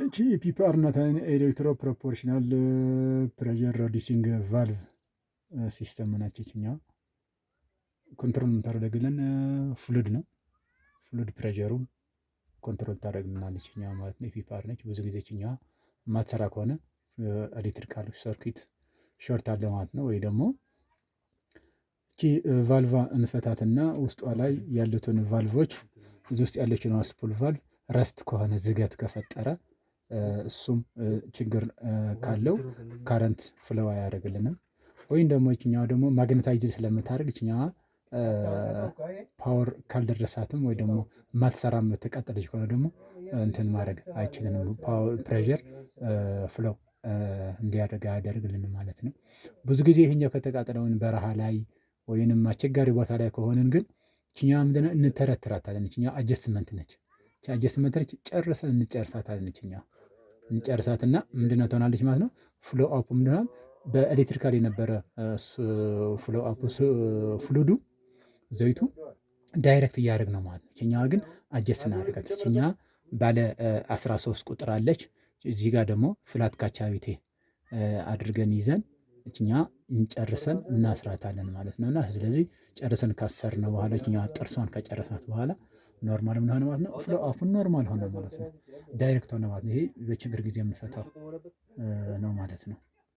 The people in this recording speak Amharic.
እቺ ፒፒአር ናት ኤሌክትሮ ፕሮፖርሽናል ፕሬዠር ሪዲዩሲንግ ቫልቭ ሲስተም ናች። ይችኛዋ ኮንትሮል የምታደርግልን ፍሉድ ነው። ፍሉድ ፕሬዠሩን ኮንትሮል ታደርግልናለች ይችኛዋ ማለት ነው። ፒፒአር ነች። ብዙ ጊዜ ይችኛዋ ማትሰራ ከሆነ ኤሌክትሪካል ሰርኪት ሾርት አለ ማለት ነው። ወይ ደግሞ እቺ ቫልቫ እንፈታትና ውስጧ ላይ ያሉትን ቫልቮች እዚህ ውስጥ ያለችን ስፑል ቫልቭ ረስት ከሆነ ዝገት ከፈጠረ እሱም ችግር ካለው ካረንት ፍለው አያደርግልንም። ወይም ደግሞ ይችኛዋ ደግሞ ማግኔታይዝ ስለምታደርግ ይችኛዋ ፓወር ካልደረሳትም ወይ ደግሞ ማትሰራም ተቃጠለች ከሆነ ደግሞ እንትን ማድረግ አይችልንም። ፓወር ፕሬዠር ፍለው እንዲያደርግ አያደርግልንም ማለት ነው። ብዙ ጊዜ ይሄኛው ከተቃጠለውን በረሃ ላይ ወይንም አስቸጋሪ ቦታ ላይ ከሆንን ግን ይችኛዋ ምንድነው እንተረትራታለን። ይችኛዋ አጀስትመንት ነች። አጀስትመንት ነች። ጨርሰን እንጨርሳታለን። ይችኛዋ እንጨርሳትና ምንድነው ትሆናለች ማለት ነው። ፍሎ አፕ ምንድነው በኤሌክትሪካል የነበረ ፍሎ አፕ ፍሉዱ ዘይቱ ዳይሬክት እያደረግ ነው ማለት ነው። ይችኛዋ ግን አጀስት እናደርጋት። ይችኛዋ ባለ 13 ቁጥር አለች። እዚህ ጋር ደግሞ ፍላት ካቻቢቴ አድርገን ይዘን እኛ እንጨርሰን እናስራታለን ማለት ነውና ስለዚህ ጨርሰን ካሰርነው በኋላ እኛ ጥርሷን ከጨረስናት በኋላ ኖርማል ምን ሆነ ማለት ነው። ፍሎ አፑን ኖርማል ሆነ ማለት ነው። ዳይሬክት ሆነ ማለት ነው። ይሄ በችግር ጊዜ የምንፈታው ነው ማለት ነው።